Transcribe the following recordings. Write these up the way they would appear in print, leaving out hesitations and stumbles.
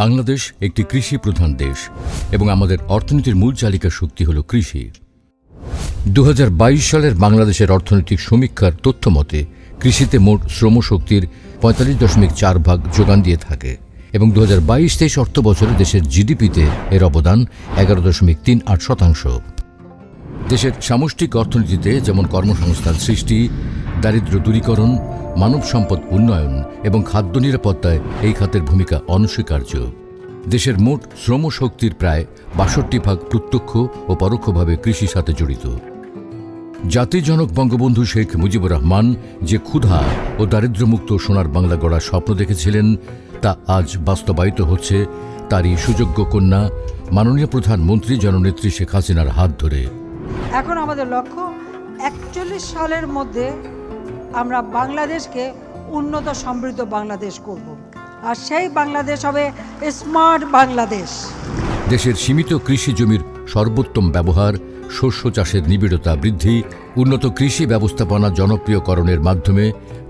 বাংলাদেশ একটি কৃষি প্রধান দেশ এবং আমাদের অর্থনীতির মূল চালিকা শক্তি হল কৃষি। 2022 সালের বাংলাদেশের অর্থনৈতিক সমীক্ষার তথ্য মতে কৃষিতে মোট শ্রমশক্তির 45.4 ভাগ যোগান দিয়ে থাকে এবং 2022-23 অর্থ বছরে দেশের জিডিপিতে এর অবদান 11.38%। দেশের সামষ্টিক অর্থনীতিতে যেমন কর্মসংস্থান সৃষ্টি, দারিদ্র্য দূরীকরণ, মানব সম্পদ উন্নয়ন এবং খাদ্য নিরাপত্তায় এই খাতের ভূমিকা অনস্বীকার্য। দেশের মোট শ্রমশক্তির প্রায় 62% প্রত্যক্ষ ও পরোক্ষভাবে কৃষির সাথে জড়িত। জাতির জনক বঙ্গবন্ধু শেখ মুজিবুর রহমান যে ক্ষুধা ও দারিদ্র্যমুক্ত সোনার বাংলা গড়ার স্বপ্ন দেখেছিলেন তা আজ বাস্তবায়িত হচ্ছে তারই সুযোগ্য কন্যা মাননীয় প্রধানমন্ত্রী জননেত্রী শেখ হাসিনার হাত ধরে। এখন আমাদের লক্ষ্য 41 সালের মধ্যে আমরা বাংলাদেশকে উন্নত সমৃদ্ধ বাংলাদেশ করব, আর সেই বাংলাদেশ হবে স্মার্ট বাংলাদেশ। দেশের সীমিত কৃষি জমির সর্বোত্তম ব্যবহার, শস্য চাষের নিবিড়তা বৃদ্ধি, উন্নত কৃষি ব্যবস্থাপনা জনপ্রিয়করণের মাধ্যমে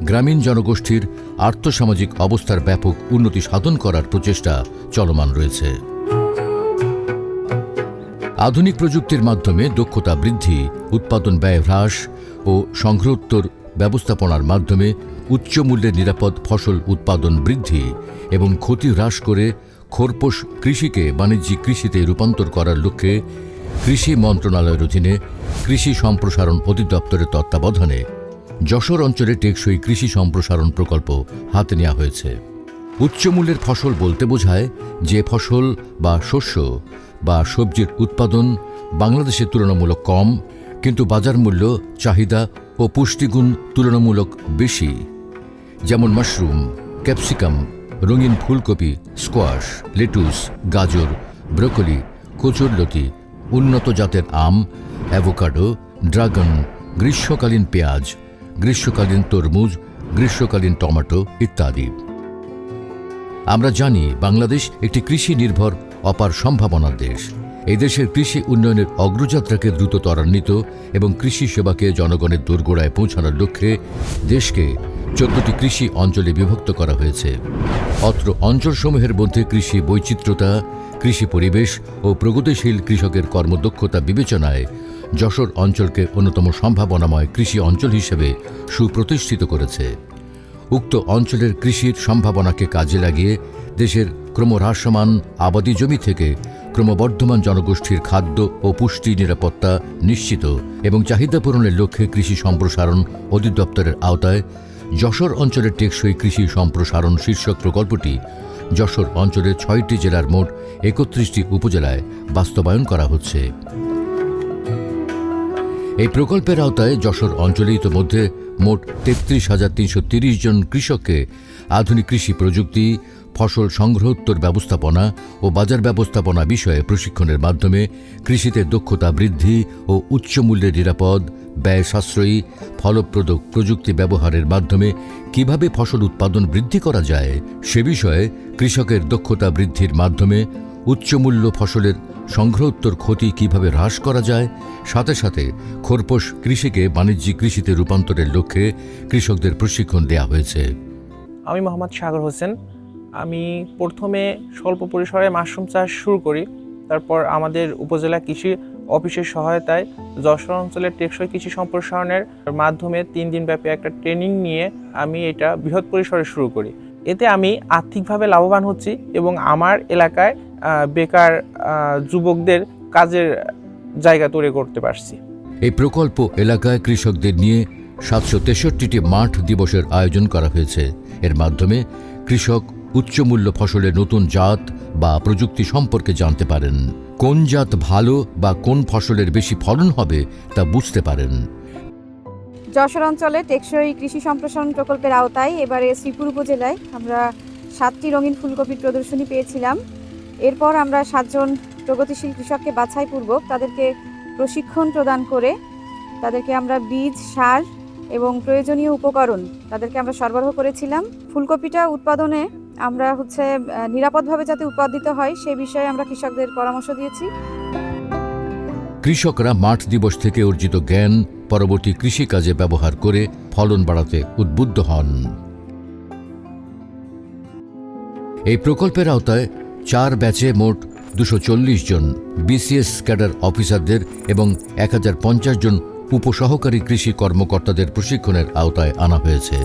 গ্রামীণ জনগোষ্ঠীর আর্থসামাজিক অবস্থার ব্যাপক উন্নতি সাধন করার প্রচেষ্টা চলমান রয়েছে। আধুনিক প্রযুক্তির মাধ্যমে দক্ষতা বৃদ্ধি, উৎপাদন ব্যয় হ্রাস ও সংগ্রহোত্তর ব্যবস্থাপনার মাধ্যমে উচ্চ মূল্যের নিরাপদ ফসল উৎপাদন বৃদ্ধি এবং ক্ষতি হ্রাস করে খোরপোশ কৃষিকে বাণিজ্যিক কৃষিতে রূপান্তর করার লক্ষ্যে কৃষি মন্ত্রণালয়ের অধীনে কৃষি সম্প্রসারণ অধিদপ্তরের তত্ত্বাবধানে যশোর অঞ্চলে টেকসই কৃষি সম্প্রসারণ প্রকল্প হাতে নেওয়া হয়েছে। উচ্চমূল্যের ফসল বলতে বোঝায় যে ফসল বা শস্য বা সবজির উৎপাদন বাংলাদেশে তুলনামূলক কম কিন্তু বাজার মূল্য, চাহিদা ও পুষ্টিগুণ তুলনামূলক বেশি, যেমন মাশরুম, ক্যাপসিকাম, রঙিন ফুলকপি, স্কোয়াশ, লেটুস, গাজর, ব্রোকলি, কচুরলতি, উন্নত জাতের আম, অ্যাভোকাডো, ড্রাগন, গ্রীষ্মকালীন পেঁয়াজ, গ্রীষ্মকালীন তরমুজ, গ্রীষ্মকালীন টমেটো ইত্যাদি। আমরা জানি বাংলাদেশ একটি কৃষি নির্ভর অপার সম্ভাবনার দেশ। এই দেশের কৃষি উন্নয়নের অগ্রযাত্রাকে দ্রুত ত্বরান্বিত এবং কৃষি সেবাকে জনগণের দোরগোড়ায় পৌঁছানোর লক্ষ্যে দেশকে 14টি কৃষি অঞ্চলে বিভক্ত করা হয়েছে। অত্র অঞ্চলসমূহের মধ্যে কৃষি বৈচিত্র্যতা, কৃষি পরিবেশ ও প্রগতিশীল কৃষকের কর্মদক্ষতা বিবেচনায় যশোর অঞ্চলকে অন্যতম সম্ভাবনাময় কৃষি অঞ্চল হিসেবে সুপ্রতিষ্ঠিত করেছে। উক্ত অঞ্চলের কৃষির সম্ভাবনাকে কাজে লাগিয়ে দেশের ক্রমহ্রাসমান আবাদি জমি থেকে ক্রমবর্ধমান জনগোষ্ঠীর খাদ্য ও পুষ্টি নিরাপত্তা নিশ্চিত এবং চাহিদা পূরণের লক্ষ্যে কৃষি সম্প্রসারণ অধিদপ্তরের আওতায় যশোর অঞ্চলের টেকসই কৃষি সম্প্রসারণ শীর্ষক প্রকল্পটি যশোর অঞ্চলের 6টি জেলার মোট 31টি উপজেলায় বাস্তবায়ন করা হচ্ছে। এই প্রকল্পের আওতায় যশোর অঞ্চলে ইতোমধ্যে মোট 33,330 জন কৃষককে আধুনিক কৃষি প্রযুক্তি, ফসল সংগ্রহোত্তর ব্যবস্থাপনা ও বাজার ব্যবস্থাপনা বিষয়ে প্রশিক্ষণের মাধ্যমে কৃষিতে দক্ষতা বৃদ্ধি ও উচ্চমূল্যের নিরাপদ, ব্যয় সাশ্রয়ী, ফলপ্রদ প্রযুক্তি ব্যবহারের মাধ্যমে কিভাবে ফসল উৎপাদন বৃদ্ধি করা যায় সে বিষয়ে কৃষকের দক্ষতা বৃদ্ধির মাধ্যমে উচ্চমূল্য ফসলের সংগ্রহোত্তর ক্ষতি কিভাবে হ্রাস করা যায়, সাথে সাথে খোরপোশ কৃষিকে বাণিজ্যিক কৃষিতে রূপান্তরের লক্ষ্যে কৃষকদের প্রশিক্ষণ দেওয়া হয়েছে। আমি মোহাম্মদ সাগর হোসেন। আমি প্রথমে স্বল্প পরিসরে মাশরুম চাষ শুরু করি। তারপর আমাদের উপজেলা কৃষি অফিসের সহায়তায় যশোর অঞ্চলের টেকসই কৃষি সম্প্রসারণের মাধ্যমে 3 দিনব্যাপী একটা ট্রেনিং নিয়ে আমি এটা বৃহৎ পরিসরে শুরু করি। এতে আমি আর্থিকভাবে লাভবান হচ্ছি এবং আমার এলাকায় বেকার যুবকদের কাজের জায়গা তৈরি করতে পারছি। এই প্রকল্প এলাকায় কৃষকদের নিয়ে 763টি মাঠ দিবসের আয়োজন করা হয়েছে। এর মাধ্যমে কৃষক উচ্চমূল্য ফসলের নতুন জাত বা প্রযুক্তি সম্পর্কে জানতে পারেন, কোন জাত ভালো বা কোন ফসলের বেশি ফলন হবে তা বুঝতে পারেন। যশোর অঞ্চলে টেকসই কৃষি সম্প্রসারণ প্রকল্পের আওতায় এবারে শ্রীপুর উপজেলায় আমরা 7টি রঙিন ফুলকপির প্রদর্শনী পেয়েছিলাম। এরপর আমরা 7 জন প্রগতিশীল কৃষককে বাছাইপূর্বক তাদেরকে প্রশিক্ষণ প্রদান করে তাদেরকে আমরা বীজ, সার এবং প্রয়োজনীয় উপকরণ তাদেরকে আমরা সরবরাহ করেছিলাম। ফুলকপিটা উৎপাদনে আমরা নিরাপদভাবে যাতে উৎপাদিত হয় সে বিষয়ে আমরা কৃষকদের পরামর্শ দিয়েছি। কৃষকরা মাঠ দিবস থেকে অর্জিত জ্ঞান পরবর্তী কৃষিকাজে ব্যবহার করে ফলন বাড়াতে উদ্বুদ্ধ হন। এই প্রকল্পের আওতায় 4 ব্যাচে মোট 240 জন বিসিএস ক্যাডার অফিসারদের এবং 1050 জন উপসহকারী কৃষি কর্মকর্তাদের প্রশিক্ষণের আওতায় আনা হয়েছে।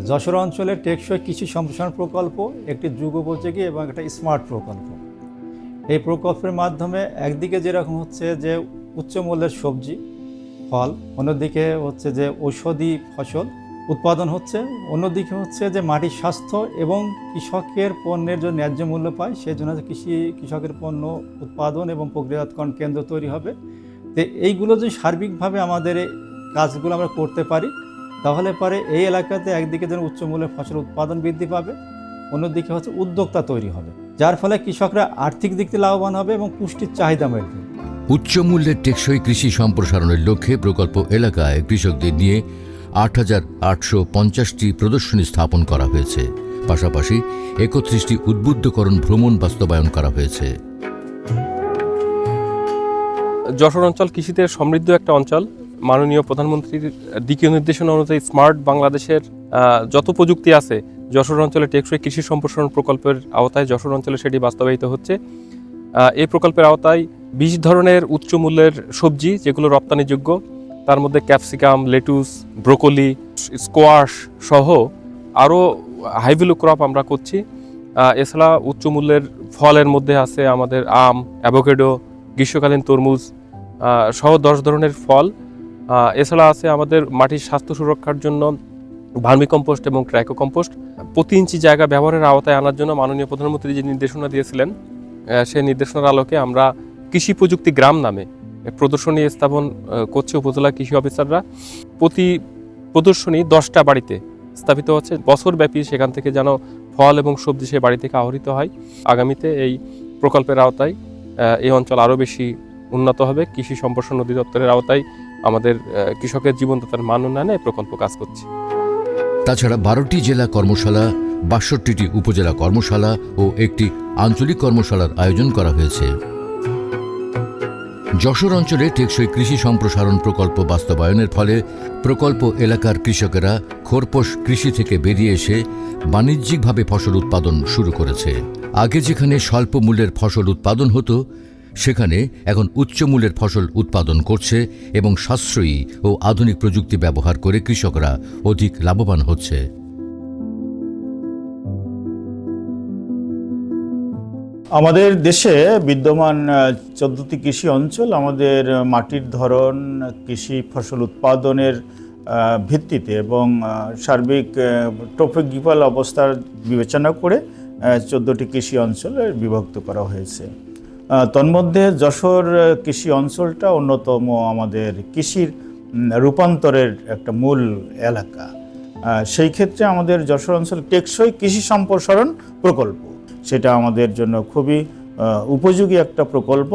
যশোর অঞ্চলের টেকসই কৃষি সম্প্রসারণ প্রকল্প একটি যুগোপযোগী এবং একটা স্মার্ট প্রকল্প। এই প্রকল্পের মাধ্যমে একদিকে যেরকম হচ্ছে যে উচ্চ মূল্যের সবজি ফল, অন্যদিকে হচ্ছে যে ঔষধি ফসল উৎপাদন হচ্ছে, অন্যদিকে হচ্ছে যে মাটির স্বাস্থ্য এবং কৃষকের পণ্যের জন্য ন্যায্য মূল্য পায়, সেই জন্য কৃষকের পণ্য উৎপাদন এবং প্রক্রিয়াকরণ কেন্দ্র তৈরি হবে। তো এইগুলো যদি সার্বিকভাবে আমাদের এই কাজগুলো আমরা করতে পারি, তাহলে পরে এই এলাকাতে একদিকে যেন উচ্চ মূল্যের ফসল উৎপাদন বৃদ্ধি পাবে, অন্যদিকে হচ্ছে উদ্যোক্তা তৈরি হবে, যার ফলে কৃষকরা আর্থিক দিক থেকে লাভবান হবে এবং পুষ্টির চাহিদা মেটবে। উচ্চ মূল্যের টেকসই কৃষি সম্প্রসারণের লক্ষ্যে প্রকল্প এলাকায় কৃষকদের নিয়ে 8850টি প্রদর্শনী স্থাপন করা হয়েছে। পাশাপাশি 31টি উদ্বুদ্ধকরণ ভ্রমণ বাস্তবায়ন করা হয়েছে। যশোর অঞ্চল কৃষিতে সমৃদ্ধ একটা অঞ্চল। মাননীয় প্রধানমন্ত্রীর দিকীয় নির্দেশনা অনুযায়ী স্মার্ট বাংলাদেশের যত প্রযুক্তি আছে যশোর অঞ্চলে টেকসই কৃষি সম্প্রসারণ প্রকল্পের আওতায় যশোর অঞ্চলে সেটি বাস্তবায়িত হচ্ছে। এই প্রকল্পের আওতায় 20 ধরনের উচ্চ মূল্যের সবজি যেগুলো রপ্তানিযোগ্য, তার মধ্যে ক্যাপসিকাম, লেটুস, ব্রোকলি, স্কোয়াশ সহ আরও হাইভ্যালু ক্রপ আমরা করছি। এছাড়া উচ্চ মূল্যের ফলের মধ্যে আছে আমাদের আম, অ্যাভোকেডো, গ্রীষ্মকালীন তরমুজ সহ 10 ধরনের ফল। এছাড়া আছে আমাদের মাটির স্বাস্থ্য সুরক্ষার জন্য ভার্মি কম্পোস্ট এবং ট্রাইকো কম্পোস্ট। প্রতি ইঞ্চি জায়গা ব্যবহারের আওতায় আনার জন্য মাননীয় প্রধানমন্ত্রী যে নির্দেশনা দিয়েছিলেন, সেই নির্দেশনার আলোকে আমরা কৃষি প্রযুক্তি গ্রাম নামে প্রদর্শনী স্থাপন করছে উপজেলা কৃষি অফিসাররা। প্রতি প্রদর্শনী 10টা বাড়িতে স্থাপিত হচ্ছে, বছরব্যাপী সেখান থেকে যেন ফল এবং সবজি সে বাড়ি থেকে আহরিত হয়। আগামীতে এই প্রকল্পের আওতায় এই অঞ্চল আরও বেশি উন্নত হবে। কৃষি সম্প্রসারণ অধিদপ্তরের আওতায় আমাদের কৃষকের জীবনযাত্রার মান উন্নয়নে এই প্রকল্প কাজ করছে। তাছাড়া 12টি জেলা কর্মশালা, 62টি উপজেলা কর্মশালা ও একটি আঞ্চলিক কর্মশালার আয়োজন করা হয়েছে। যশোর অঞ্চলে টেকসই কৃষি সম্প্রসারণ প্রকল্প বাস্তবায়নের ফলে প্রকল্প এলাকার কৃষকেরা খোরপোশ কৃষি থেকে বেরিয়ে এসে বাণিজ্যিকভাবে ফসল উৎপাদন শুরু করেছে। আগে যেখানে স্বল্প মূল্যের ফসল উৎপাদন হতো, সেখানে এখন উচ্চ মূল্যের ফসল উৎপাদন করছে এবং সাশ্রয়ী ও আধুনিক প্রযুক্তি ব্যবহার করে কৃষকরা অধিক লাভবান হচ্ছে। আমাদের দেশে বিদ্যমান 14টি কৃষি অঞ্চল আমাদের মাটির ধরন, কৃষি ফসল উৎপাদনের ভিত্তিতে এবং সার্বিক টোপোগ্রাফিক্যাল অবস্থার বিবেচনা করে 14টি কৃষি অঞ্চলে বিভক্ত করা হয়েছে। তন্মধ্যে যশোর কৃষি অঞ্চলটা অন্যতম আমাদের কৃষির রূপান্তরের একটা মূল এলাকা। সেই ক্ষেত্রে আমাদের যশোর অঞ্চল টেকসই কৃষি সম্প্রসারণ প্রকল্প, সেটা আমাদের জন্য খুবই উপযোগী একটা প্রকল্প,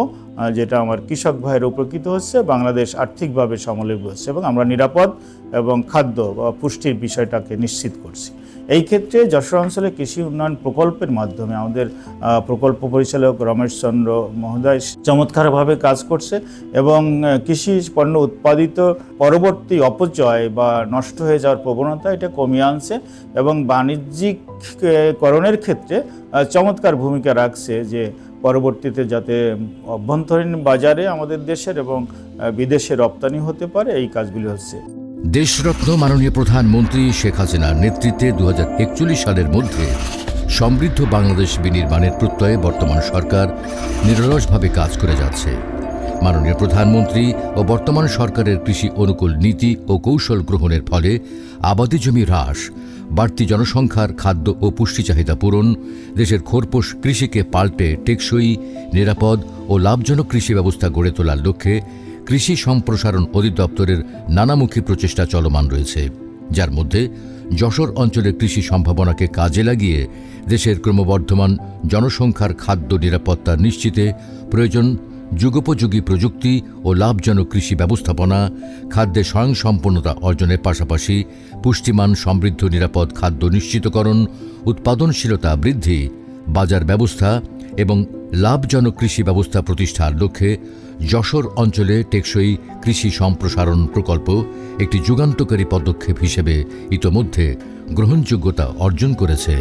যেটা আমার কৃষক ভাইয়ের উপকৃত হচ্ছে, বাংলাদেশ আর্থিকভাবে স্বাবলম্বী হচ্ছে এবং আমরা নিরাপদ এবং খাদ্য বা পুষ্টির বিষয়টাকে নিশ্চিত করছি। এই ক্ষেত্রে যশোর অঞ্চলে কৃষি উন্নয়ন প্রকল্পের মাধ্যমে আমাদের প্রকল্প পরিচালক রমেশ চন্দ্র মহোদয় চমৎকারভাবে কাজ করছে এবং কৃষি পণ্য উৎপাদিত পরবর্তী অপচয় বা নষ্ট হয়ে যাওয়ার প্রবণতা এটা কমিয়ে আনছে এবং বাণিজ্যিককরণের ক্ষেত্রে চমৎকার ভূমিকা রাখছে, যে পরবর্তীতে যাতে অভ্যন্তরীণ বাজারে আমাদের দেশের এবং বিদেশে রপ্তানি হতে পারে, এই কাজগুলি হচ্ছে। দেশরত্ন মাননীয় প্রধানমন্ত্রী শেখ হাসিনার নেতৃত্বে 2041 সালের মধ্যে সমৃদ্ধ বাংলাদেশ বিনির্মাণের প্রত্যয়ে বর্তমান সরকার নিরলসভাবে কাজ করে যাচ্ছে। মাননীয় প্রধানমন্ত্রী ও বর্তমান সরকারের কৃষি অনুকূল নীতি ও কৌশল গ্রহণের ফলে আবাদি জমি হ্রাস, বাড়তি জনসংখ্যার খাদ্য ও পুষ্টি চাহিদা পূরণ, দেশের খোরপোশ কৃষিকে পাল্টে টেকসই, নিরাপদ ও লাভজনক কৃষি ব্যবস্থা গড়ে তোলার লক্ষ্যে কৃষি সম্প্রসারণ অধিদপ্তরের নানামুখী প্রচেষ্টা চলমান রয়েছে, যার মধ্যে যশোর অঞ্চলের কৃষি সম্ভাবনাকে কাজে লাগিয়ে দেশের ক্রমবর্ধমান জনসংখ্যার খাদ্য নিরাপত্তা নিশ্চিতে প্রয়োজন যুগোপযোগী প্রযুক্তি ও লাভজনক কৃষি ব্যবস্থাপনা, খাদ্যে স্বয়ংসম্পূর্ণতা অর্জনের পাশাপাশি পুষ্টিমান সমৃদ্ধ নিরাপদ খাদ্য নিশ্চিতকরণ, উৎপাদনশীলতা বৃদ্ধি, বাজার ব্যবস্থা এবং লাভজনক কৃষি ব্যবস্থা প্রতিষ্ঠার লক্ষ্যে যশোর অঞ্চলে টেকসই কৃষি সম্প্রসারণ প্রকল্প একটি যুগান্তকারী পদক্ষেপ হিসেবে ইতোমধ্যে গ্রহণযোগ্যতা অর্জন করেছে।